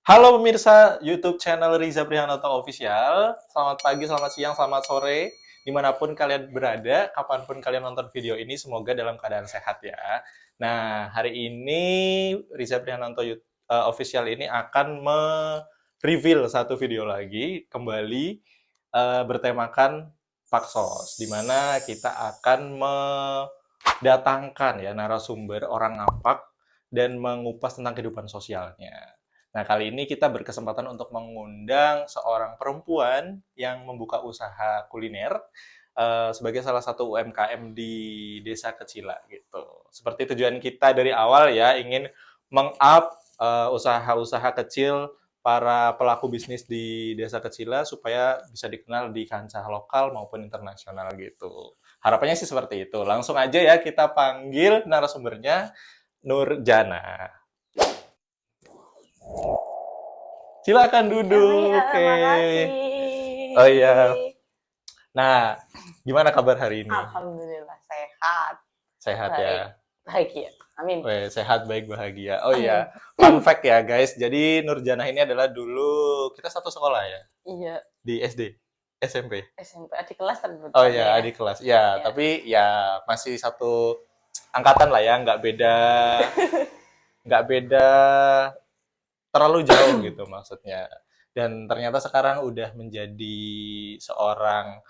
Halo pemirsa YouTube channel Riza Prihanto Official. Selamat pagi, selamat siang, selamat sore. Dimanapun kalian berada, kapanpun kalian nonton video ini, semoga dalam keadaan sehat ya. Nah, hari ini Riza Prihanto Official ini akan me-reveal satu video lagi, kembali bertemakan Paksos, di mana kita akan mendatangkan ya narasumber orang ngapak dan mengupas tentang kehidupan sosialnya. Nah, kali ini kita berkesempatan untuk mengundang seorang perempuan yang membuka usaha kuliner sebagai salah satu UMKM di Desa Kecila gitu. Seperti tujuan kita dari awal ya, ingin meng-up usaha-usaha kecil para pelaku bisnis di Desa Kecila supaya bisa dikenal di kancah lokal maupun internasional gitu. Harapannya sih seperti itu. Langsung aja ya kita panggil narasumbernya, Nurjana. Silakan duduk. Ya, terima kasih. Oh iya. Nah, gimana kabar hari ini? Alhamdulillah sehat. Sehat baik. ya. Bahagia. Amin. Weh, sehat, baik, bahagia. Oh iya, fun fact ya guys. Jadi Nurjana ini adalah dulu kita satu sekolah ya? Iya. Di SD, SMP. SMP adik kelas terbentuk. Oh iya, adik kelas. Ya, tapi ya masih satu angkatan lah ya, nggak beda terlalu jauh gitu maksudnya. Dan ternyata sekarang udah menjadi seorang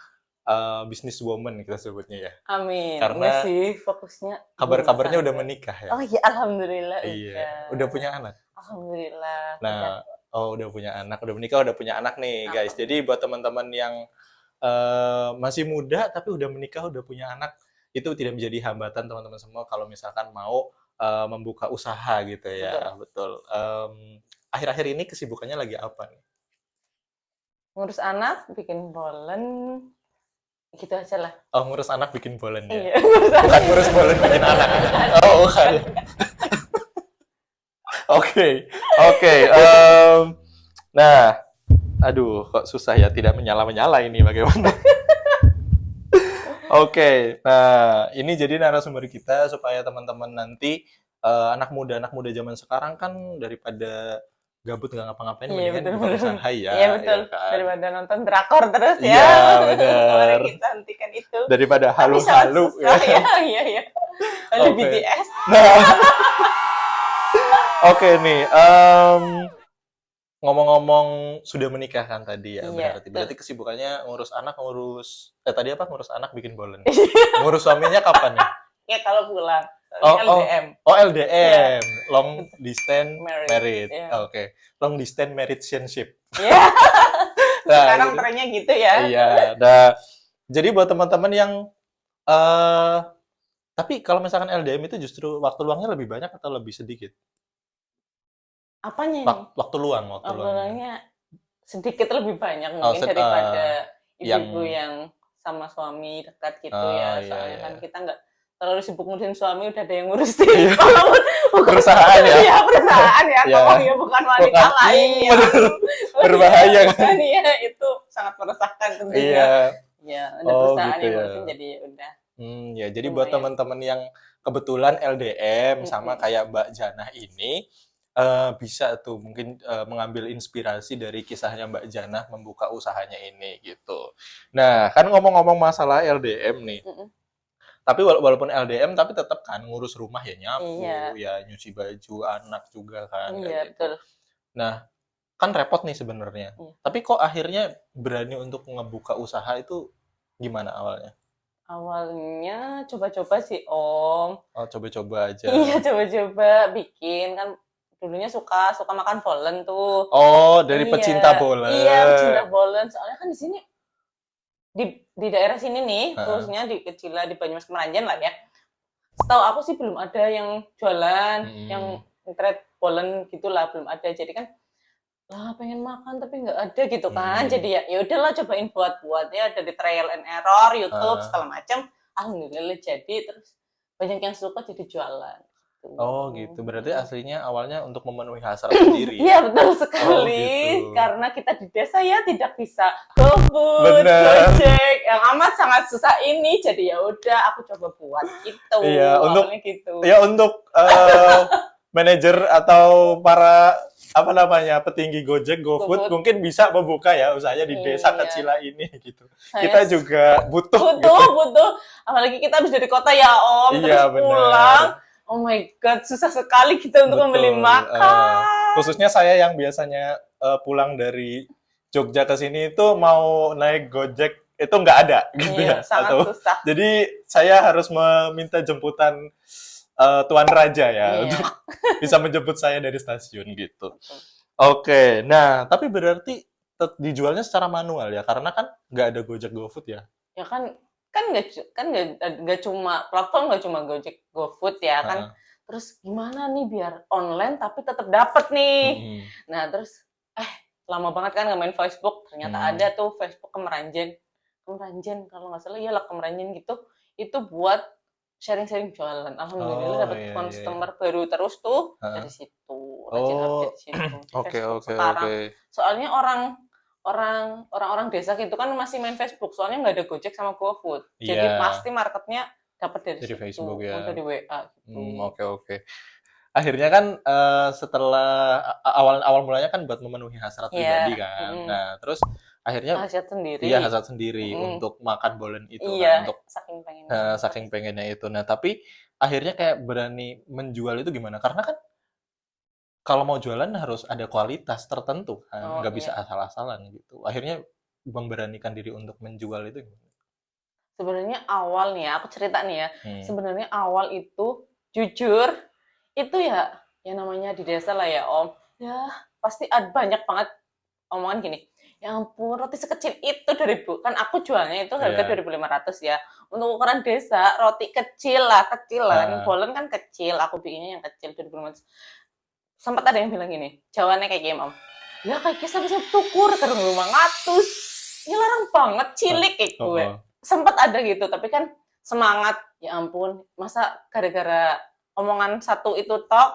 businesswoman kita sebutnya ya. Amin. Karena sih fokusnya kabar-kabarnya udah menikah ya. Oh iya, alhamdulillah. Iya, udah punya anak. Alhamdulillah. Nah, udah punya anak, udah menikah, udah punya anak nih guys. Jadi buat teman-teman yang masih muda tapi udah menikah, udah punya anak, itu tidak menjadi hambatan teman-teman semua kalau misalkan mau membuka usaha gitu ya. Betul. Akhir-akhir ini kesibukannya lagi apa nih? Ngurus anak, bikin bolen, gitu aja lah. Oh, ngurus anak bikin bolen ya? Iya. Bukan ngurus bolen bikin anak. Oh, bukan. Oke. Nah, aduh, kok susah ya, tidak menyala-menyala ini bagaimana? Oke, nah ini jadi narasumber kita supaya teman-teman nanti anak muda zaman sekarang kan daripada gabut nggak ngapa-ngapain, mendingan buka usaha ya. Iya betul. Ya kan? Daripada nonton drakor terus ya. Iya benar. Mari kita hentikan itu. Daripada halu-halu ya. Iya. Lalu BTS. Nah. Oke nih. Ngomong-ngomong sudah menikah kan tadi ya, berarti kesibukannya ngurus anak, tadi apa, ngurus anak bikin bolen. Ngurus suaminya kapan ya? Ya kalau pulang. LDM. LDM. Long distance married. Yeah. Oke. Long distance married relationship. Iya. Nah, sekarang trennya gitu ya. Iya. Nah, jadi buat teman-teman yang tapi kalau misalkan LDM itu justru waktu luangnya lebih banyak atau lebih sedikit? Apanya? Waktu luangnya sedikit lebih banyak mungkin daripada ibu-ibu yang sama suami dekat gitu ya. Soalnya kan kita nggak terlalu sibuk ngurusin suami, udah ada yang ngurusin. Perusahaan ya. Iya, perusahaan ya. Tolong ya, bukan wanita lain ya. Berbahaya kan? Iya, itu sangat meresahkan tentunya. Iya, ada perusahaan yang ngurusin jadi udah. Ya, jadi buat teman-teman yang kebetulan LDM sama kayak Mbak Jana ini, bisa tuh mungkin mengambil inspirasi dari kisahnya Mbak Jana membuka usahanya ini gitu. Nah, kan ngomong-ngomong masalah LDM nih. Tapi walaupun LDM tapi tetap kan ngurus rumah ya, nyapu, ya nyuci baju anak juga kan. Iya, betul. Nah, kan repot nih sebenarnya. Tapi kok akhirnya berani untuk ngebuka usaha itu gimana awalnya? Awalnya coba-coba sih, Om. Oh, coba-coba aja. Iya, coba-coba bikin kan. Dulunya suka makan bolen tuh. Oh, dari pecinta bolen. Iya, pecinta bolen. Soalnya kan di sini di daerah sini nih, khususnya di Kecila, di Banyumas Kemeranjan lah ya. Setahu aku sih belum ada yang jualan, yang trade bolen gitulah, belum ada. Jadi kan lah pengen makan tapi nggak ada gitu kan. Jadi ya udahlah cobain buat ya, dari trial and error, YouTube segala macam. Alhamdulillah jadi, terus banyak yang suka jadi jualan. Oh gitu, berarti aslinya awalnya untuk memenuhi hasrat sendiri. Iya betul sekali, gitu. Karena kita di desa ya tidak bisa GoFood, Gojek, yang amat sangat susah ini, jadi ya udah aku coba buat gitu. Iya, awalnya gitu. Ya untuk manajer atau para apa namanya petinggi Gojek, GoFood mungkin bisa membuka ya usahanya di desa kecil ini gitu. Kita juga butuh. Butuh. Apalagi kita habis dari kota ya Om, terus pulang. Oh my God, susah sekali kita untuk membeli makan. Khususnya saya yang biasanya pulang dari Jogja ke sini itu mau naik Gojek itu nggak ada gitu ya. Sangat susah. Jadi saya harus meminta jemputan Tuan Raja ya untuk bisa menjemput saya dari stasiun gitu. Oke, nah tapi berarti dijualnya secara manual ya karena kan nggak ada Gojek GoFood ya? Ya kan nggak cuma platform, nggak cuma Gojek GoFood ya kan. Terus gimana nih biar online tapi tetap dapat nih. Nah terus lama banget kan nggak main Facebook, ternyata ada tuh Facebook Kemeranjen kalau nggak salah iyalah Kemeranjen gitu. Itu buat sharing-sharing jualan. Alhamdulillah dapat customer baru terus tuh dari situ. Rajin update situ. Oke. Soalnya orang-orang desa gitu kan masih main Facebook. Soalnya nggak ada Gojek sama GoFood. Jadi pasti marketnya dapat dari situ. Facebook ya. Dari WA gitu. Oke. Akhirnya kan setelah awal mulanya kan buat memenuhi hasrat pribadi kan. Nah, terus akhirnya hasrat sendiri untuk makan bolen itu kan, untuk saking pengennya itu. Nah tapi akhirnya kayak berani menjual itu gimana, karena kan kalau mau jualan harus ada kualitas tertentu kan, nggak bisa asal-asalan gitu. Akhirnya memberanikan diri untuk menjual itu gimana? Sebenarnya awal nih ya, aku cerita nih ya, sebenarnya awal itu jujur itu ya namanya di desa lah ya Om, ya pasti ada banyak banget omongan gini, ya ampun roti sekecil itu kan aku jualnya itu harga 2.500 ya. Untuk ukuran desa roti kecil lah bolen kan kecil, aku bikinnya yang kecil 2.500. Sempat ada yang bilang gini, jawabannya kayak gini Om, ya kayak kisah bisa tukur ke 500 ya larang banget cilik kayak gue. Sempat ada gitu, tapi kan semangat, ya ampun masa gara-gara omongan satu itu tok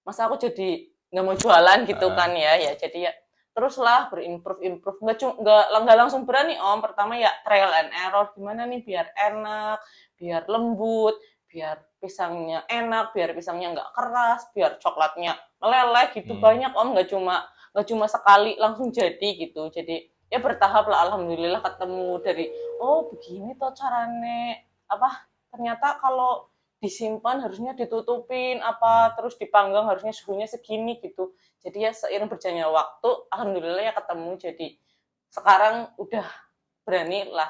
masa aku jadi nggak mau jualan gitu kan ya jadi ya teruslah berimprove nggak langsung berani Om. Pertama ya trial and error, gimana nih biar enak, biar lembut, biar pisangnya enak, biar pisangnya nggak keras, biar coklatnya meleleh gitu. Banyak Om, nggak cuma sekali langsung jadi gitu. Jadi ya bertahap lah, alhamdulillah ketemu dari begini toh carane ternyata kalau disimpan harusnya ditutupin terus dipanggang harusnya suhunya segini gitu. Jadi ya seiring berjalannya waktu alhamdulillah ya ketemu, jadi sekarang udah berani lah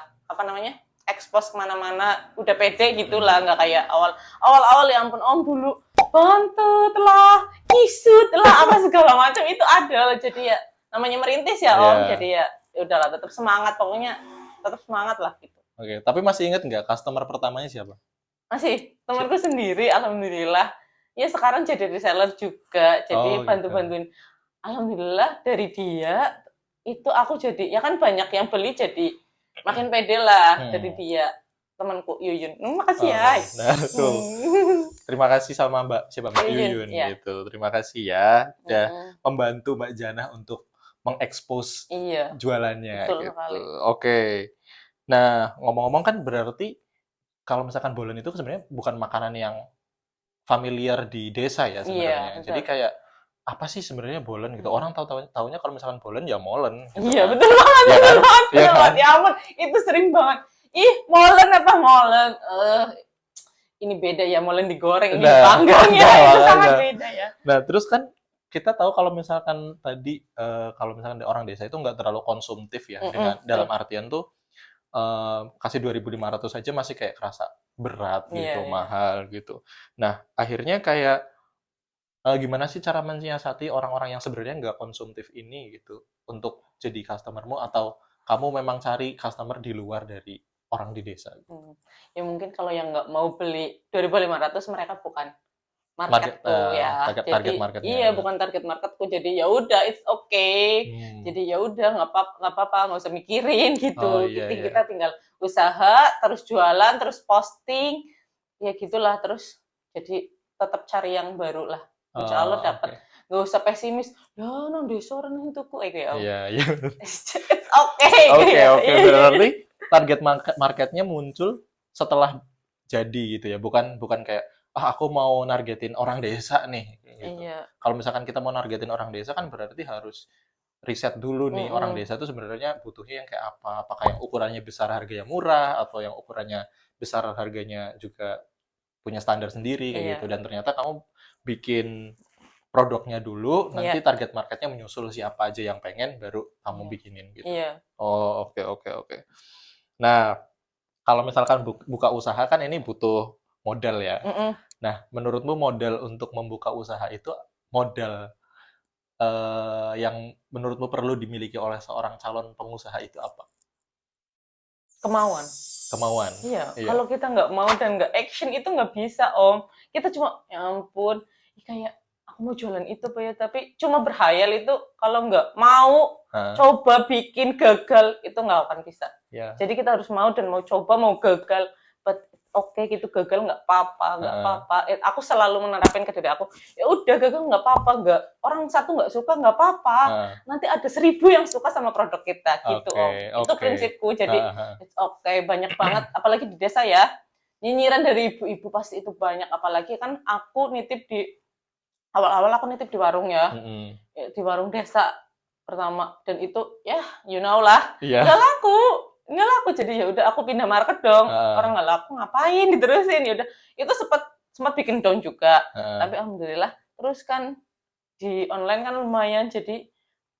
expose kemana-mana, udah pede gitulah, nggak kayak awal ya ampun Om dulu bantut lah, kisut lah apa segala macam itu ada. Jadi ya namanya merintis ya Om, jadi ya udahlah tetap semangat, pokoknya tetap semangat lah gitu. Oke, tapi masih inget nggak customer pertamanya siapa? Masih, temanku sendiri, alhamdulillah. Ya sekarang jadi reseller juga, jadi bantu-bantuin. Alhamdulillah dari dia, itu aku jadi, ya kan banyak yang beli jadi makin pede lah dari dia. Temanku Yuyun, makasih ya. Nah, tuh. Terima kasih sama Mbak Yuyun gitu. Terima kasih ya, udah membantu Mbak Jana untuk mengekspos jualannya betul gitu. Sekali. Oke. Nah, ngomong-ngomong kan berarti kalau misalkan bolen itu sebenarnya bukan makanan yang familiar di desa ya sebenarnya. Jadi kayak apa sih sebenarnya bolen gitu? Orang taunya kalau misalkan bolen ya molen. Gitu iya kan? Betul banget. Ya kan? Betul banget. Ya ampun, itu sering banget. Ih molen apa molen? Ini beda ya, molen digoreng, ini panggang ya. Itu sangat beda ya. Nah terus kan kita tahu kalau misalkan tadi kalau misalkan orang desa itu nggak terlalu konsumtif ya, dengan dalam artian tuh kasih 2.500 aja masih kayak kerasa berat gitu, mahal gitu. Nah, akhirnya kayak gimana sih cara mensiasati orang-orang yang sebenarnya nggak konsumtif ini gitu untuk jadi customermu, atau kamu memang cari customer di luar dari orang di desa? Ya mungkin kalau yang nggak mau beli 2.500 mereka bukan marketku ya. Target marketnya. Iya, bukan target marketku. Jadi ya udah, it's okay. Jadi ya udah nggak apa-apa, nggak usah mikirin gitu. Kita tinggal usaha, terus jualan, terus posting, ya gitulah. Terus jadi tetap cari yang baru lah. Insya Allah dapat. Nggak usah pesimis. Ya, nang desa orang itu kok kayak. Iya. It's okay. Oke. Berarti target marketnya muncul setelah jadi gitu ya, bukan kayak aku mau nargetin orang desa nih, gitu. Iya. Kalau misalkan kita mau nargetin orang desa kan berarti harus riset dulu nih, orang Mm-mm. desa tuh sebenarnya butuhnya yang kayak apa? Apakah yang ukurannya besar harganya murah, atau yang ukurannya besar harganya juga punya standar sendiri kayak gitu. Iya. Dan ternyata kamu bikin produknya dulu, nanti Iya. target marketnya menyusul siapa aja yang pengen, baru kamu Iya. bikinin gitu. Iya. Oh, oke, oke, oke. Nah, kalau misalkan buka usaha kan ini butuh modal ya. Mm-mm. Nah, menurutmu modal untuk membuka usaha itu modal yang menurutmu perlu dimiliki oleh seorang calon pengusaha itu apa? Kemauan. Kemauan. Iya, Iya. kalau kita nggak mau dan nggak action itu nggak bisa, Om. Kita cuma, ya ampun, kayak aku mau jualan itu, Pak ya, tapi cuma berhayal itu kalau nggak mau coba bikin gagal, itu nggak akan bisa. Ya. Jadi kita harus mau dan mau coba, mau gagal. But oke, gitu gagal nggak apa-apa, nggak apa-apa. Aku selalu menerapkan ke diri aku, ya udah gagal nggak apa-apa, nggak orang satu nggak suka nggak apa-apa. Nanti ada 1000 yang suka sama produk kita, gitu Om. Itu prinsipku. Jadi it's okay, banyak banget, apalagi di desa ya. Nyinyiran dari ibu-ibu pasti itu banyak, apalagi kan aku nitip di awal-awal aku nitip di warung ya, di warung desa pertama, dan itu ya you know lah, nggak laku, jadi ya udah aku pindah market dong, orang nggak laku ngapain diterusin, ya udah itu sempat bikin down juga, tapi alhamdulillah terus kan di online kan lumayan, jadi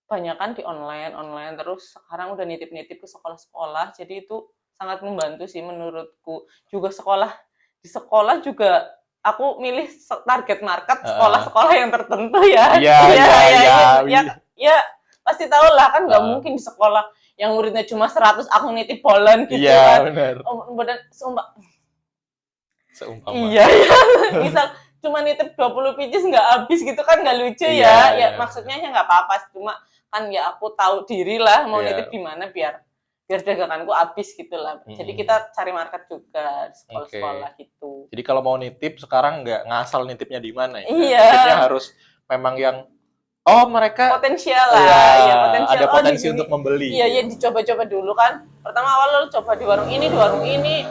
banyakan di online terus sekarang udah nitip-nitip ke sekolah-sekolah, jadi itu sangat membantu sih menurutku. Juga di sekolah juga aku milih target market sekolah-sekolah yang tertentu ya. Ya pasti tahu lah kan, nggak mungkin di sekolah yang muridnya cuma 100 aku nitip bolen gitu kan. Benar. Seumpama. Iya. Misal cuma nitip 20 pieces nggak habis gitu kan, nggak lucu ya. Maksudnya ya nggak apa-apa, cuma kan ya aku tahu diri lah mau nitip di mana biar daganganku habis gitu lah. Jadi kita cari market juga di sekolah-sekolah gitu. Jadi kalau mau nitip sekarang nggak ngasal nitipnya di mana ya? Iya. Nitipnya harus memang yang mereka potensial lah. Iya, potensial. Ada potensi untuk membeli. Iya, ya dicoba-coba dulu kan. Pertama awal lo coba di warung ini,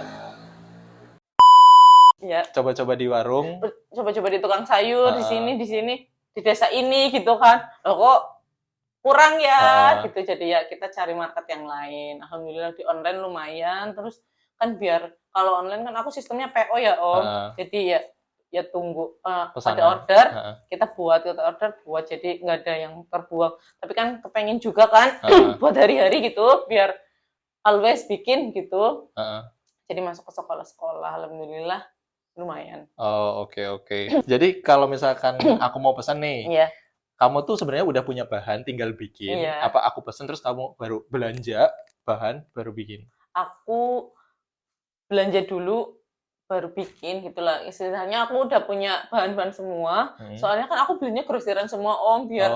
Ya. Coba-coba di warung. Coba-coba di tukang sayur, di sini, di desa ini gitu kan. Loh kok kurang ya gitu, jadi ya kita cari market yang lain. Alhamdulillah di online lumayan, terus kan biar kalau online kan aku sistemnya PO ya Om, jadi ya tunggu ada order, kita buat jadi nggak ada yang terbuang, tapi kan kepengen juga kan buat hari-hari gitu biar always bikin gitu, jadi masuk ke sekolah-sekolah, alhamdulillah lumayan. Oke. Jadi kalau misalkan aku mau pesan nih, kamu tuh sebenarnya udah punya bahan, tinggal bikin. Apa aku pesen terus kamu baru belanja bahan, baru bikin? Aku belanja dulu, baru bikin gitulah. Istilahnya aku udah punya bahan-bahan semua. Soalnya kan aku belinya grosiran semua Om, biar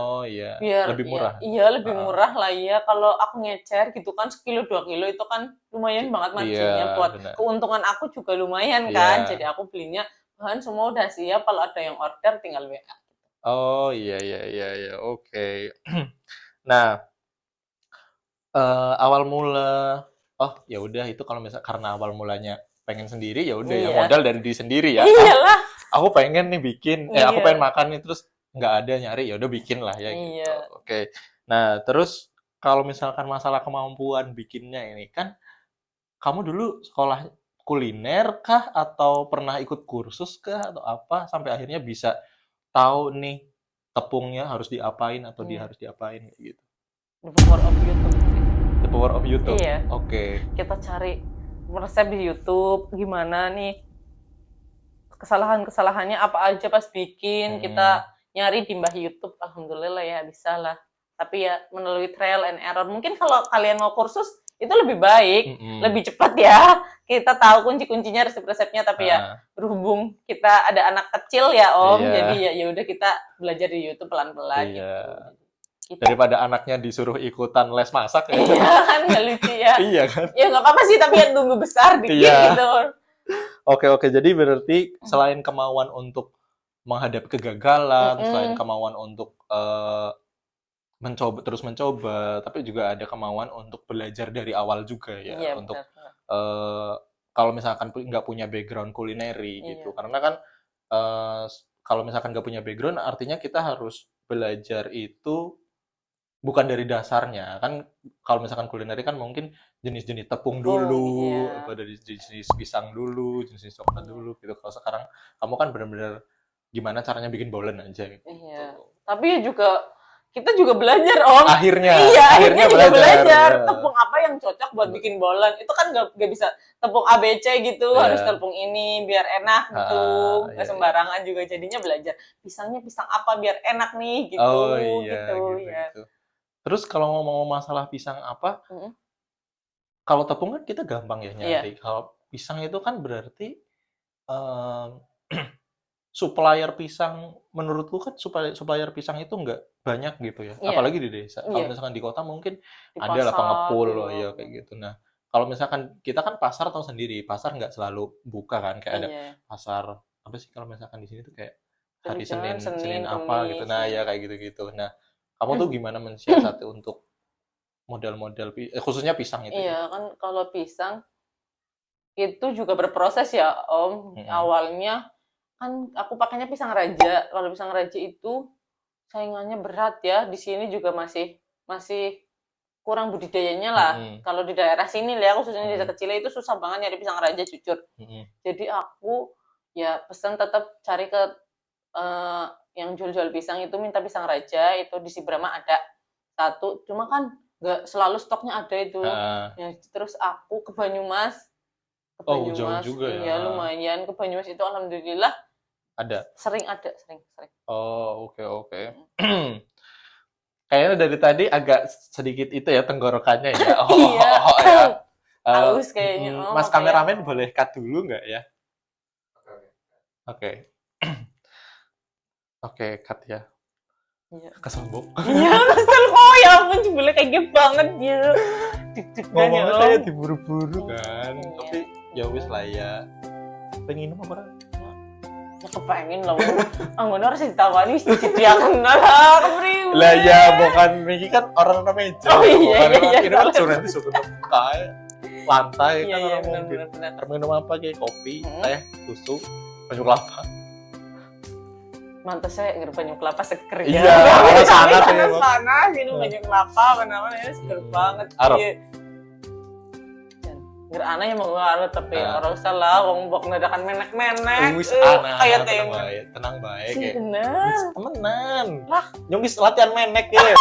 lebih murah. Iya, lebih murah lah ya. Kalau aku ngecer gitu kan 1 kilo 2 kilo itu kan lumayan banget marginnya, buat keuntungan aku juga lumayan kan. Jadi aku belinya bahan semua udah siap, kalau ada yang order tinggal WA. Iya. Oke. Nah, awal mula, ya udah itu kalau misalnya karena awal mulanya pengen sendiri, ya udah ya modal dari diri sendiri ya. Iyalah. Aku pengen nih bikin, aku pengen makan nih, terus nggak ada nyari, ya udah bikin lah ya gitu. Oke. Nah, terus kalau misalkan masalah kemampuan bikinnya ini kan, kamu dulu sekolah kuliner kah, atau pernah ikut kursus kah, atau apa sampai akhirnya bisa tahu nih tepungnya harus diapain atau harus diapain kayak gitu? The power of YouTube. The power of YouTube. Iya. Oke. Kita cari resep di YouTube, gimana nih kesalahannya apa aja pas bikin, kita nyari di Mbah YouTube, alhamdulillah ya bisa lah. Tapi ya melalui trial and error. Mungkin kalau kalian mau kursus itu lebih baik, lebih cepat ya. Kita tahu kunci-kuncinya, resep-resepnya, tapi ya berhubung kita ada anak kecil ya Om, jadi ya udah kita belajar di YouTube pelan-pelan gitu. Daripada anaknya disuruh ikutan les masak ya. Iya kan, nggak lucu ya. Iya kan. Ya nggak apa-apa sih, tapi ya tunggu besar dikit gitu. Oke. Jadi berarti selain kemauan untuk menghadapi kegagalan, selain kemauan untuk terus mencoba, tapi juga ada kemauan untuk belajar dari awal juga ya. Iya, untuk kalau misalkan nggak punya background kulineri gitu, karena kan kalau misalkan nggak punya background, artinya kita harus belajar itu bukan dari dasarnya. Kan kalau misalkan kuliner kan mungkin jenis-jenis tepung dulu, Iya. atau dari jenis pisang dulu, jenis coklat dulu gitu. Kalau sekarang kamu kan benar-benar gimana caranya bikin bolen aja gitu. Iya. Tapi ya juga kita juga belajar Om. Akhirnya juga belajar. Ya. Tepung apa yang cocok buat bikin bolen. Itu kan gak bisa tepung ABC gitu, Iya. harus tepung ini biar enak gitu. Gak iya. sembarangan juga jadinya belajar. Pisangnya pisang apa biar enak nih gitu. Oh iya, gitu. gitu. Terus kalau ngomong masalah pisang apa, Mm-mm. kalau tepung kan kita gampang ya nyari. Iya. Kalau pisang itu kan berarti supplier pisang, menurutku kan supplier pisang itu nggak banyak gitu ya. Iya. Apalagi di desa. Kalau Iya. misalkan di kota mungkin Di ada lah pasar, pengepul gitu. ya kayak gitu. Nah, kalau misalkan kita kan pasar tahu sendiri, pasar nggak selalu buka kan. Kayak ada Iya. pasar apa sih kalau misalkan di sini tuh kayak hari Senin, Senin apa gitu. Kamis, Nah, ya kayak gitu-gitu. Nah, kamu tuh gimana mensiasati untuk model-model khususnya pisang itu? Iya kan kalau pisang itu juga berproses ya Om. Awalnya kan aku pakainya pisang raja. Kalau pisang raja itu saingannya berat ya. Di sini juga masih kurang budidayanya lah. Kalau di daerah sini ya, khususnya di desa kecil itu susah banget nyari pisang raja jujur. Jadi aku ya pesan tetap cari ke yang jual-jual pisang itu, minta pisang raja. Itu di Sibrama ada satu, cuma kan nggak selalu stoknya ada itu. Ya, terus aku ke Banyumas. Jauh juga ya. Iya lumayan, ke Banyumas itu alhamdulillah ada. Sering. Oh, oke. Kayaknya dari tadi agak sedikit itu ya tenggorokannya ya. Iya. Ya. Haus kayaknya. Mas kameramen boleh cut dulu nggak ya? Oke. Oke, cut ya. Iya. Kesel bu. Iya, kesel kok ya ampun, jebule kayak banget ya. Ngomongnya saya diburu-buru kan. Tapi ya wis lah ya. Pengen minum apa? Ya kepengen loh. Anggono harus ditawani wis disediakan lah kepriwe. Lah ya bukan iki kan orang meja. Oh iya. Ini kan cuma disuruh buka lantai kan orang mau benar. minum apa kayak kopi, teh, susu, banyu kelapa. Mantas saya nggak banyak kelapa seger ya. Iya, sangat ya. Panas minum banyak kelapa, apa-apa ini seger banget. Iya. Nggak aneh yang mengaruh tapi orang salah, wong bok ngadakan menek-menek. Wis ana, kayak tenang baik. Bener. Temenan. Lah, nyongis latihan menek ya.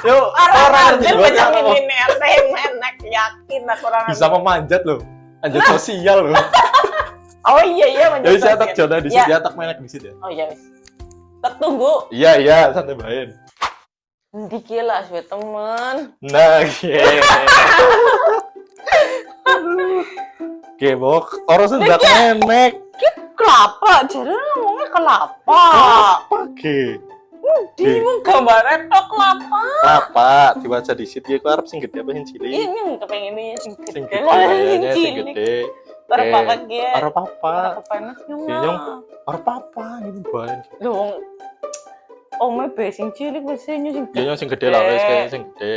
Yo, orang banyak menek yakin aku orang bisa memanjat loh. Manjat sosial loh. Oh iya manjat. Jadi saya tak jodoh di sini, tak menek di sini. Oh iya wis. Tak tunggu. Iya, santai bae. Ndi ki lah suwe temen. Nah, iya. Gebok, orang sendak menek. Kelapa, jadi ngomongnya kelapa. Oke. Bingung gambarnya tok kelapa. Kelapa, diwaca di situ ya, aku harap sing gede apa sing cilik? Ini kepengen ini sing Sing gede. sing gede. Ora apa ge. Ora apa-apa. Ora panas nyong. Ora apa-apa, ini bae. Lho wong ome be sing cilik biasanya sing gede. Ya nyong sing gede lah wis kayak sing gede.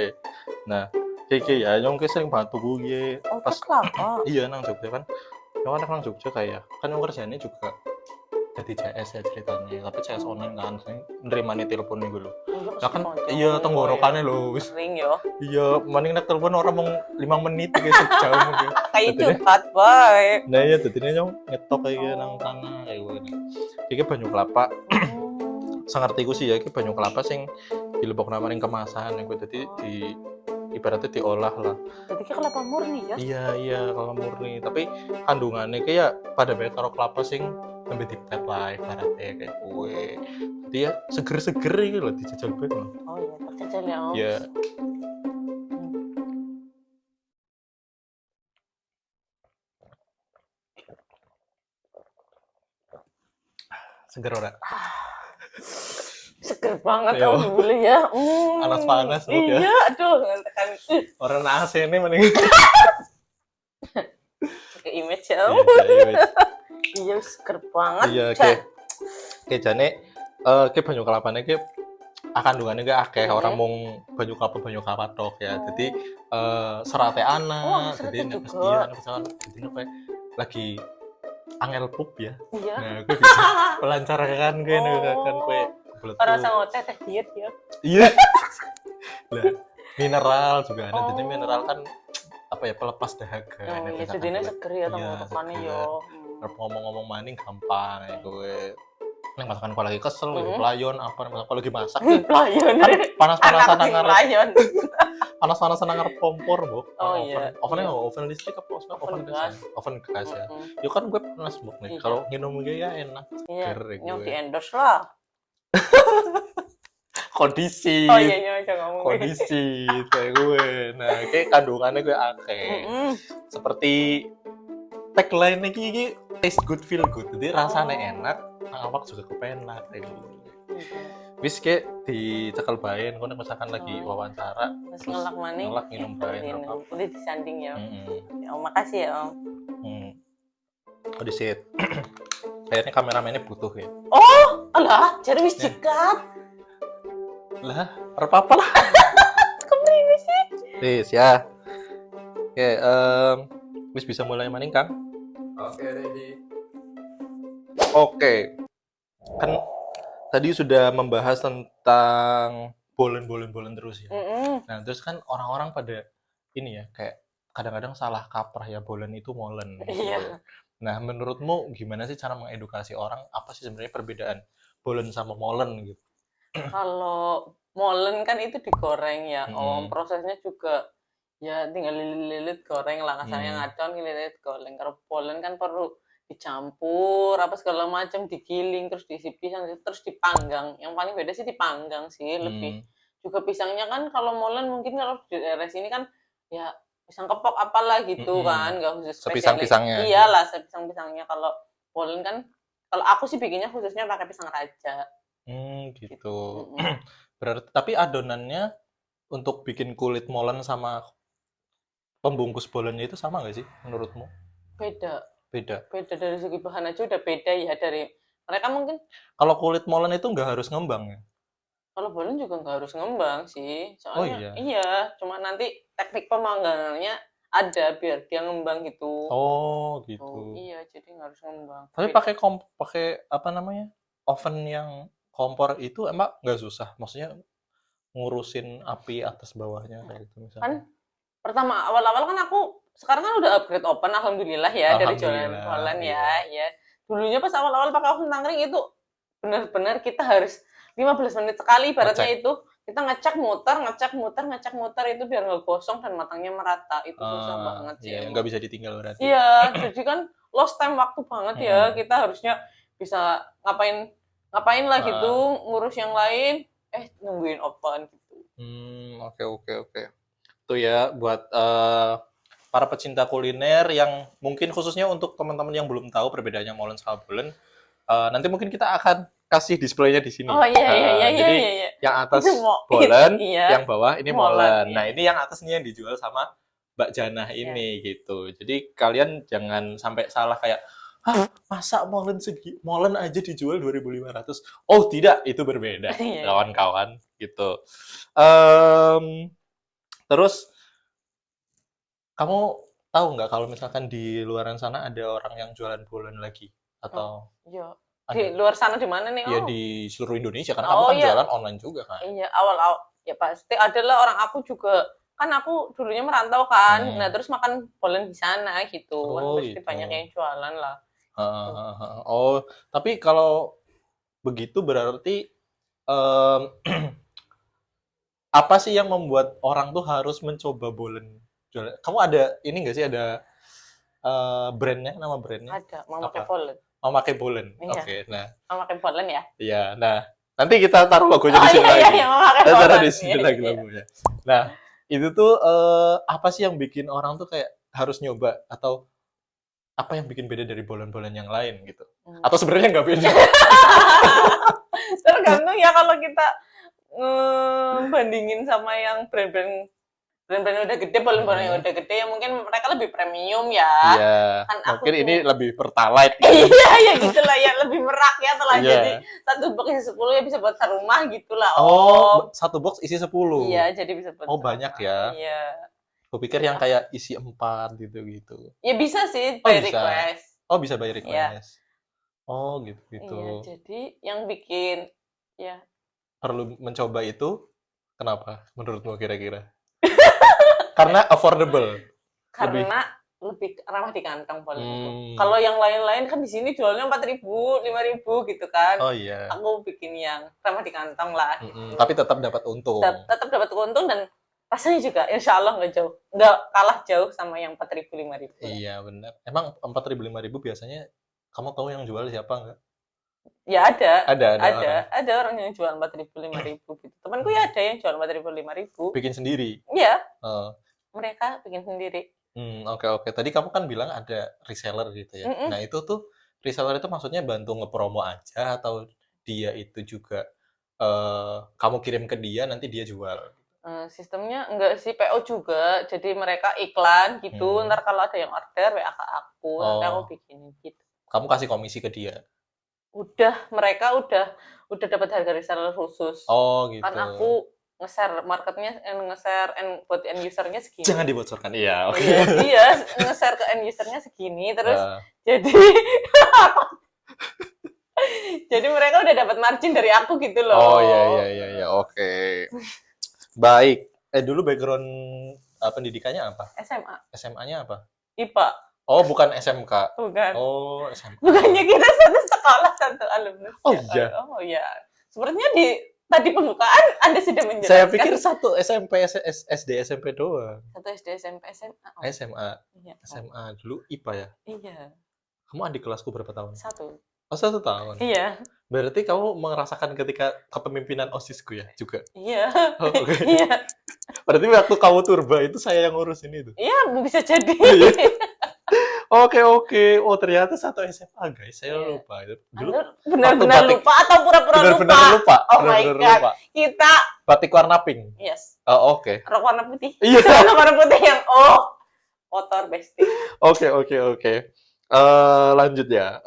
Nah, iki ya nyong ki sering bantu gue pas kelapa. Iya nang Jogja kan. Nyong anak nang Jogja kayak kan nyong kerjanya juga jadi CS ya ceritanya, tapi CS online kan, sering nerima nih telepon nih gue loh. Nah kan iya tenggorokannya loh wis. Sering yo. Iya, mending nek telepon orang mau 5 menit kayak sejam gitu. Kayak cepat bae. Nah iya tadinya nyong ngetok kayak nang tanah kayak gue. Iki banyu kelapa. Sangertiku sih ya iki banyu kelapa sing dilebokna maring kemasan gue dadi di ibaratnya diolah lah. Jadi kelapa murni ya? Iya kelapa murni, tapi kandungannya kayak pada banyak karo kelapa sing lebih dipet lah ibaratnya kayak kue. Jadi ya seger-seger gitu loh dijajal banget loh. Oh iya, terjajal ya Om. Iya. Seger ora? Seger banget Om dulu ya. Panas-panas loh ya. Iya, aduh tekan. Orang AC ini mending. Pakai image ya. Iya, seger banget. Iya, oke jane ke banyu kelapane ke kandungannya gak akeh orang mung banyu kelapa tok ya. Jadi serate ana, jadi misalkan jadi apa lagi angel pup ya. Iya. Nah, gue bisa melancarkan gue kan gue Orang sama teteh diet ya. Iya. Lah, mineral juga ada. Jadi mineral kan apa ya, pelepas dahaga. Oh, iya, jadinya seger ya tenggorokannya yo. Ngomong-ngomong maning gampang ya gue. Nek masakan kalau lagi kesel, lagi pelayon apa kalau lagi masak pelayon. Kan panas-panasan nang pelayon. panas-panasan nang ngarep kompor, Bu. Oh iya. Ovennya oven listrik apa oven gas? Oven gas ya. Yo kan gue panas, Bu. Nih kalau minum gue ya enak. Iya. Yang di endorse lah. Kondisi. Oh iya, jangan ngomong. Kondisi kayak gue. Nah, kayak kandungannya gue akeh. Seperti tagline iki taste good feel good. Jadi rasanya enak, awak juga kepenak kayak gitu. Wis kayak dicekel bae ngono misalkan lagi wawancara terus ngelak maning. Ngelak minum bae apa. Udah disanding ya. Ya, makasih ya, Om. Oh, disit. Kayaknya kameramennya butuh ya. Oh, alah, jadi wis jikat. Lah, apa lah. Kemana sih? Wis ya. Oke, wis bisa mulai maning Kang? Oke, ready. Oke. Kan tadi sudah membahas tentang bolen terus ya. Nah, terus kan orang-orang pada ini ya, kayak kadang-kadang salah kaprah ya, bolen itu molen. Iya. Nah, menurutmu gimana sih cara mengedukasi orang? Apa sih sebenarnya perbedaan bolen sama molen gitu? Kalau molen kan itu digoreng ya, Om. Prosesnya juga ya tinggal lilit-lilit goreng lah, kasarnya ngadon lilit goreng. Kalau bolen kan perlu dicampur apa segala macam, digiling terus diisi pisang terus dipanggang. Yang paling beda sih dipanggang sih, lebih. Juga pisangnya kan kalau molen mungkin kalau di daerah sini kan ya pisang kepok apalah gitu kan, nggak khusus sepisang-pisangnya. Iyalah, sepisang-pisangnya. Kalau bolen kan kalau aku sih bikinnya khususnya pakai pisang raja. Gitu. Berarti tapi adonannya untuk bikin kulit molen sama pembungkus bolennya itu sama nggak sih menurutmu? Beda dari segi bahan aja udah beda ya. Dari mereka mungkin kalau kulit molen itu nggak harus ngembang ya? Kalau bolen juga nggak harus ngembang sih, soalnya iya, cuma nanti teknik pemanggangannya ada biar dia ngembang gitu. Oh gitu. Iya, jadi nggak harus ngembang. Tapi pakai apa namanya, oven yang kompor itu emang nggak susah? Maksudnya ngurusin api atas bawahnya kayak gitu misalnya. Kan pertama awal-awal kan aku sekarang kan udah upgrade oven alhamdulillah ya, dari jualan ya. Dulunya pas awal-awal pakai oven tangkring itu benar-benar kita harus 15 menit sekali ibaratnya itu kita ngecek muter itu biar nggak gosong dan matangnya merata. Itu susah banget sih. Iya, nggak bisa ditinggal berarti. Iya, jadi kan lost time waktu banget ya. Kita harusnya bisa ngapain lah gitu, ngurus yang lain, nungguin oven gitu. Oke. Itu ya buat para pecinta kuliner yang mungkin khususnya untuk teman-teman yang belum tahu perbedaannya molen sama bolen. Nanti mungkin kita akan kasih displaynya di sini. Oh iya. Jadi yang atas bolen, yang bawah ini molen. Nah, ini yang atas nih yang dijual sama Mbak Janah ini gitu. Jadi kalian jangan sampai salah kayak, masa molen aja dijual 2.500? Oh tidak, itu berbeda kawan-kawan gitu. Terus kamu tahu nggak kalau misalkan di luaran sana ada orang yang jualan bolen lagi atau? Iya. Di luar sana di mana nih? Iya, di seluruh Indonesia karena kamu kan jualan online juga kan? Iya, awal-awal ya pasti adalah orang aku juga. Kan aku dulunya merantau kan. Nah, terus makan bolen di sana gitu. Kan pasti banyak yang jualan lah. Oh, tapi kalau begitu berarti apa sih yang membuat orang tuh harus mencoba bolen jualan? Kamu ada ini nggak sih, ada brandnya, nama brandnya? Ada, Mama Bolen. Memakai bolen. Iya. Oke, nah. Memakai bolen ya? Iya, nah. Nanti kita taruh logonya di sini lagi. Iya, memakai bolen. Kita taruh di sini lagi logonya. Nah, itu tuh apa sih yang bikin orang tuh kayak harus nyoba, atau apa yang bikin beda dari bolen-bolen yang lain gitu? Atau sebenarnya nggak beda? Tergantung ya, kalau kita bandingin sama yang brand-brand yang udah gede, bolen-bolen yang udah gede ya mungkin mereka lebih premium ya. Iya. Kan mungkin ini lebih pertalite. Iya gitulah ya, lebih merakyat lah. Jadi satu box isi 10 ya bisa buat serumah gitulah. Oh, satu box isi 10. Iya, jadi bisa buat. Oh, banyak ya. Iya. Aku pikir yang kayak isi 4 gitu. Ya bisa sih, by request. Oh, bisa by Iya. request. Oh, gitu-gitu. Iya, jadi yang bikin ya Perlu mencoba itu kenapa menurutmu kira-kira? Karena affordable. Lebih. karena lebih ramah di kantong paling itu. Hmm. Kalau yang lain-lain kan di sini jualnya 4.000, 5.000 gitu kan. Oh iya. Aku bikin yang ramah di kantong lah. Mm-mm. Tapi tetap dapat untung. Tetap dapat untung dan rasanya juga insya Allah nggak kalah jauh sama yang 4.000, 5.000. Iya benar. Emang 4.000 5.000 biasanya kamu tahu yang jual siapa nggak? Ya ada Orang. orang yang jual 4.000, 5.000 gitu. Temanku ya ada yang jual 4.000, 5.000. Bikin sendiri. Iya, Oh. mereka bikin sendiri. Oke. Tadi kamu kan bilang ada reseller gitu ya. Mm-mm. Nah itu tuh reseller itu maksudnya bantu ngepromo aja atau dia itu juga kamu kirim ke dia nanti dia jual. Sistemnya enggak sih PO juga, jadi mereka iklan gitu. Ntar kalau ada yang order WA ke aku, nanti aku bikinin gitu. Kamu kasih komisi ke dia. Mereka udah dapat harga reseller khusus. Oh gitu. Kan aku nge-share marketnya, nge-share buat end usernya segini. Jangan dibocorkan. Iya, oke. Iya, nge-share ke end usernya segini, terus jadi jadi mereka udah dapat margin dari aku gitu loh. Oh iya, oke. Baik. Dulu background pendidikannya apa? SMA. SMA-nya apa? IPA. Oh, bukan SMK. Bukan. Oh, SMK. Bukannya kita satu sekolah, satu alumnus. Oh iya. Oh iya. Sepertinya di tadi pembukaan Anda sudah menjelaskan. Saya pikir satu SMP, SD, SMP doang. Satu SD, SMP, SMA. Oh. SMA. Iya. SMA dulu IPA ya? Iya. Kamu adik kelasku berapa tahun? 1. Oh, 1 tahun. Iya. Berarti kamu merasakan ketika kepemimpinan OSISku ya juga? Iya. Oh, oke. Iya. Berarti waktu kamu turba itu saya yang ngurusin itu? Iya, bisa jadi. Oke. Oh, ternyata satu SMA, guys. Saya lupa. Dulu benar-benar lupa atau pura-pura lupa? Benar-benar lupa. Oh my God. Kita batik warna pink. Yes. Oh, oke. Rok warna putih. Iya. Rok warna putih yang kotor bestie. Oke. Lanjut ya.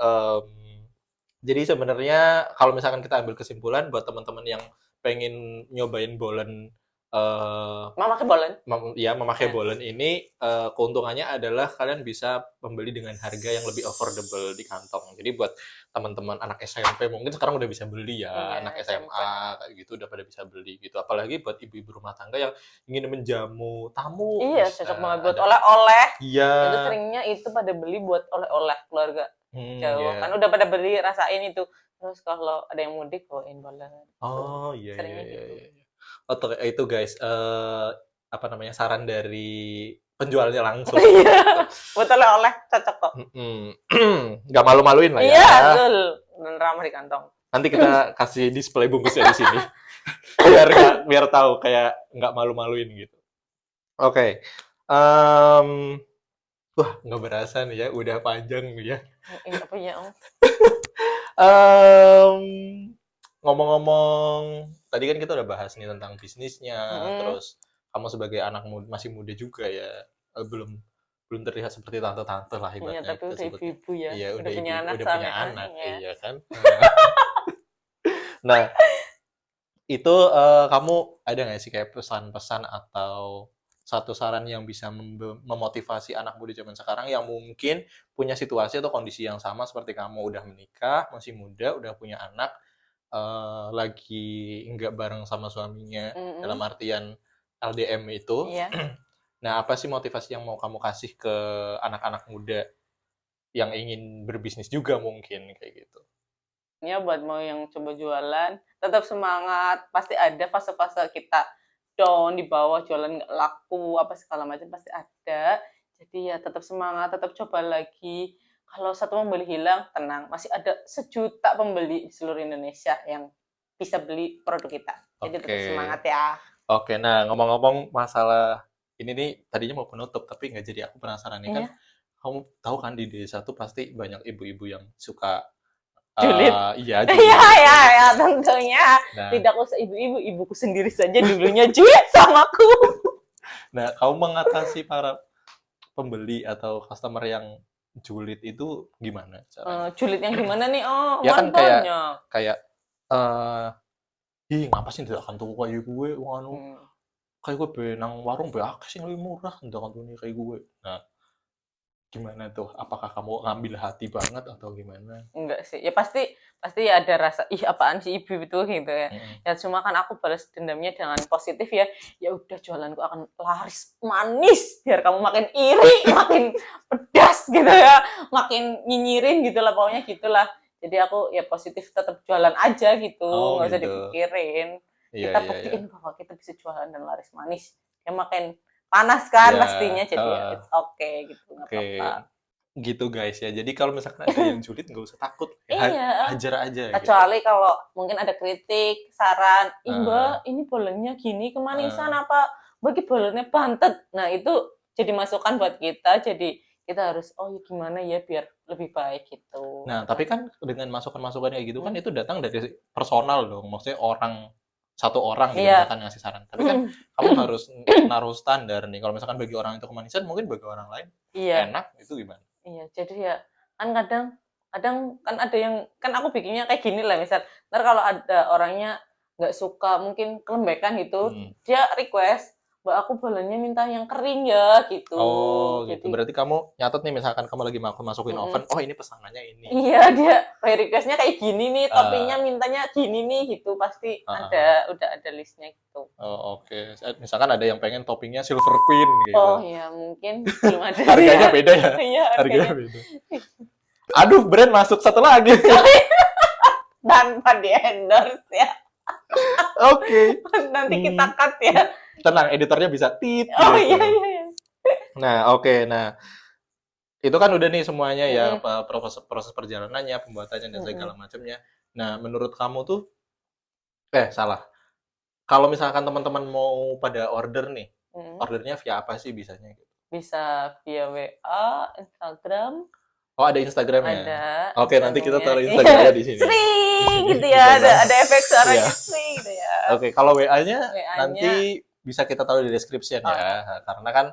Jadi sebenarnya kalau misalkan kita ambil kesimpulan buat teman-teman yang pengen nyobain bolen Memakai bolen. Memakai bolen ini keuntungannya adalah kalian bisa membeli dengan harga yang lebih affordable di kantong. Jadi buat teman-teman anak SMP mungkin sekarang udah bisa beli ya, anak SMA kayak gitu udah pada bisa beli gitu. Apalagi buat ibu-ibu rumah tangga yang ingin menjamu tamu. Iya, cocok banget buat oleh-oleh. Iya. Itu seringnya itu pada beli buat oleh-oleh keluarga jauh. Iya. Kan udah pada beli, rasain itu. Terus kalau ada yang mudik bawain bolen. Oh iya. Seringnya gitu. Itu guys, saran dari penjualnya langsung. Iya, buat oleh-oleh cocok kok. Nggak malu-maluin lah ya. Iya, betul. Dan ramah di kantong. Nanti kita kasih display bungkusnya di sini. biar tahu kayak nggak malu-maluin gitu. Oke. Wah, nggak berasa nih ya, udah panjang nih ya. Apa ya, Ngomong-ngomong, tadi kan kita udah bahas nih tentang bisnisnya, terus kamu sebagai anak masih muda juga ya, belum terlihat seperti tante-tante lah ibaratnya. Iya, tapi udah ibu-ibu ya. Iya, udah punya anak, udah punya anak, ya. iya kan. Nah, itu kamu ada nggak sih kayak pesan-pesan atau satu saran yang bisa memotivasi anak muda zaman sekarang yang mungkin punya situasi atau kondisi yang sama seperti kamu, udah menikah, masih muda, udah punya anak, lagi nggak bareng sama suaminya, dalam artian LDM itu. Iya. Nah, apa sih motivasi yang mau kamu kasih ke anak-anak muda yang ingin berbisnis juga mungkin kayak gitu? Ya, buat mau yang coba jualan, tetap semangat. Pasti ada fase-fase kita down, di bawah, jualan nggak laku, apa segala macam pasti ada. Jadi ya tetap semangat, tetap coba lagi. Kalau satu pembeli hilang, tenang. Masih ada 1 juta pembeli di seluruh Indonesia yang bisa beli produk kita. Jadi tetap semangat ya. Oke, nah ngomong-ngomong masalah ini nih, tadinya mau penutup, tapi nggak jadi. Aku penasaran nih kan, kamu tahu kan di desa tuh pasti banyak ibu-ibu yang suka julid. Iya, tentunya. Nah, tidak usah ibu-ibu, ibuku sendiri saja dulunya julid samaku. Nah, kamu mengatasi para pembeli atau customer yang julid itu gimana caranya? Julid yang gimana nih? Ya kan kayak ngapa sih tidak akan tuh kayak gue, kayak gue benang warung be akeh sing lebih murah, ndak kan kayak gue. Nah, gimana tuh? Apakah kamu ngambil hati banget atau gimana? Enggak sih. Ya pasti ya ada rasa ih apaan sih ibu itu gitu ya. Ya cuma kan aku balas dendamnya dengan positif ya. Ya udah jualanku akan laris manis biar kamu makin iri, makin pedas gitu ya. Makin nyinyirin gitu lah pokoknya gitulah. Jadi aku ya positif tetap jualan aja gitu, Oh, nggak usah gitu. dipikirin. Iya, Kita iya, iya. buktiin bahwa kita bisa jualan dan laris manis. Ya makin panas kan Iya, pastinya jadi ya it's okay gitu nggak Oke. apa-apa. Gitu guys ya. Jadi kalau misalkan ada yang julid nggak usah takut. Iya. Hajar aja gitu. Kecuali kalau mungkin ada kritik, saran, ih Ah. mbak ini bolonnya gini kemanisan apa bagi bolonnya bantet. Nah itu jadi masukan buat kita, jadi kita harus oh ya gimana ya biar lebih baik gitu. Nah, tapi kan dengan masukan-masukan kayak gitu kan itu datang dari personal dong. Maksudnya satu orang gitu Iya. misalkan ngasih saran. Tapi kan kamu harus naruh standar nih. Kalau misalkan bagi orang itu kemanisan, mungkin bagi orang lain Iya. enak, itu gimana? Iya, jadi ya kan kadang kan ada yang kan aku bikinnya kayak gini lah misal. Ntar kalau ada orangnya nggak suka mungkin kelembekan gitu, dia request, Mbak aku bolonnya minta yang kering ya gitu. Oh, gitu. Jadi Berarti kamu nyatet nih misalkan kamu lagi masukin oven, oh ini pesanannya ini. iya dia requestnya kayak gini nih, toppingnya mintanya gini nih gitu pasti udah ada listnya gitu. Oh, oke. Misalkan ada yang pengen toppingnya Silver Queen gitu. Oh ya mungkin belum ada. Harganya beda ya? Iya, Harganya beda. Aduh, brand masuk satu lagi. Tanpa di endorse ya. Oke. Nanti kita cut ya. Tenang, editornya bisa tit. Oh gitu. iya. Nah, oke. Nah, itu kan udah nih semuanya ya, proses perjalanannya, pembuatannya dan segala macamnya. Nah, menurut kamu tuh salah. Kalau misalkan teman-teman mau pada order nih, ordernya via apa sih bisanya? Bisa via WA, Instagram. Oh, ada Instagramnya? Ada. Oke, nanti kita taruh Instagramnya di sini. Sering gitu ya, ada efek suaranya sering gitu ya. Oke, kalau WA-nya nanti bisa kita taruh di description ya. Karena kan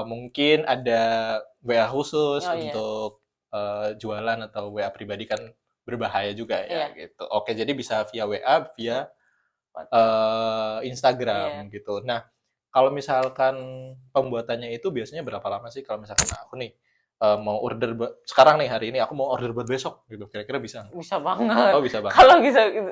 mungkin ada WA khusus untuk jualan atau WA pribadi kan berbahaya juga ya gitu. Oke, jadi bisa via WA, via Instagram gitu. Nah, kalau misalkan pembuatannya itu biasanya berapa lama sih? Kalau misalkan aku nih mau order sekarang nih hari ini aku mau order buat besok gitu. Kira-kira bisa nggak? Bisa banget. Oh, bisa banget. Kalau bisa gitu.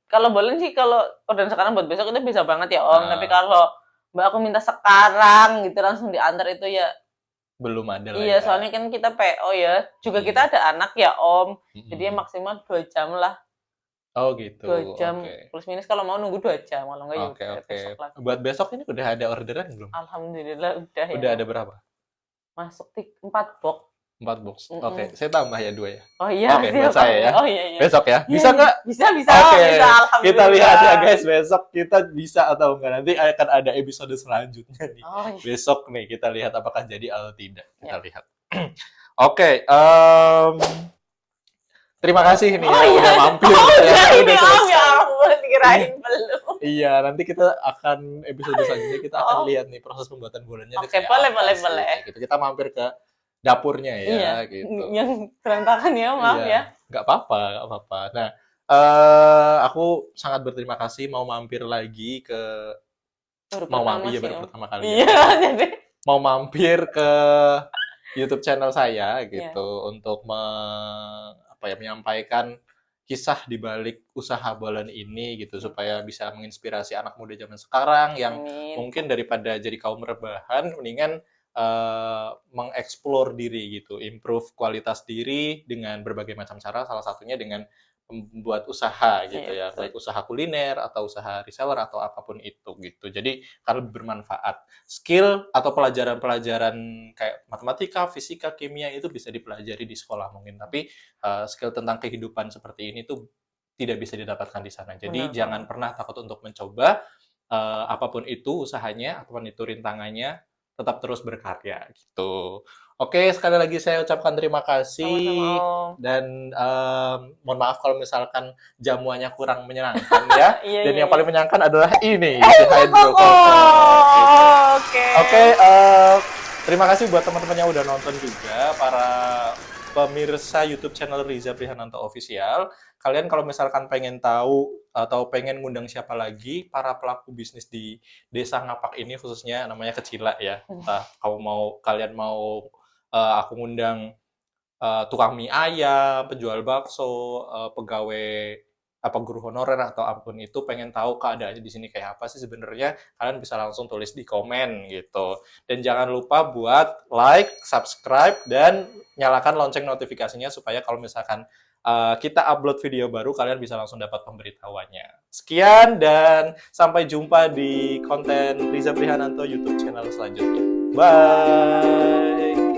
Kalau boleh sih kalau order sekarang buat besok itu bisa banget ya Om. Tapi kalau Mbak aku minta sekarang gitu langsung diantar itu ya belum ada lah. Iya, soalnya kan kita PO ya. Juga kita ada anak ya Om. Jadi ya maksimal 2 jam lah. Oh gitu. 2 jam plus minus kalau mau nunggu 2 jam kalau enggak ya besok lagi. Buat besok ini udah ada orderan belum? Alhamdulillah udah ya. Udah ada berapa? Masuk 4 box. 4 box. Oke, saya tambah ya 2 ya. Oh iya. Oke, buat saya ya. Oh iya. Besok ya. Bisa nggak? Bisa. Oke. Bisa, alhamdulillah. Kita lihat ya guys, besok kita bisa atau enggak. Nanti akan ada episode selanjutnya nih. Oh, iya. Besok nih kita lihat apakah jadi atau tidak. Kita lihat. Oke, terima kasih nih udah mampir. Ini Om ya ampun, kirain belum. Iya, nanti kita akan episode selanjutnya kita akan lihat nih proses pembuatan bulannya. Oke, boleh. Gitu. Kita mampir ke dapurnya ya, gitu. Yang berantakan ya, maaf ya. Nggak apa-apa. Nah, aku sangat berterima kasih mau mampir lagi ke baru pertama kali. Iya, jadi mau mampir ke YouTube channel saya gitu untuk menyampaikan kisah di balik usaha bolen ini gitu supaya bisa menginspirasi anak muda zaman sekarang yang mungkin daripada jadi kaum rebahan mendingan mengeksplor diri gitu, improve kualitas diri dengan berbagai macam cara, salah satunya dengan membuat usaha gitu ya, baik usaha kuliner atau usaha reseller atau apapun itu gitu. Jadi kalau bermanfaat, skill atau pelajaran-pelajaran kayak matematika, fisika, kimia itu bisa dipelajari di sekolah mungkin, tapi skill tentang kehidupan seperti ini tuh tidak bisa didapatkan di sana. Jadi jangan pernah takut untuk mencoba apapun itu usahanya, apapun itu rintangannya, tetap terus berkarya gitu. Oke, sekali lagi saya ucapkan terima kasih. Sama-sama. Dan mohon maaf kalau misalkan jamuannya kurang menyenangkan ya. Dan yang paling menyenangkan adalah ini, si Hydro Coco. Oke, terima kasih buat teman-teman yang udah nonton juga, para pemirsa YouTube channel Riza Prihananto Official. Kalian kalau misalkan pengen tahu atau pengen ngundang siapa lagi para pelaku bisnis di Desa Ngapak ini khususnya namanya Kecila ya. Entah kalian mau aku ngundang tukang mie ayam, penjual bakso, pegawai apa guru honorer atau apapun itu pengen tahu keadaannya di sini kayak apa sih sebenarnya, kalian bisa langsung tulis di komen gitu. Dan jangan lupa buat like, subscribe, dan nyalakan lonceng notifikasinya supaya kalau misalkan kita upload video baru, kalian bisa langsung dapat pemberitahuannya. Sekian dan sampai jumpa di konten Riza Prihananto YouTube channel selanjutnya. Bye!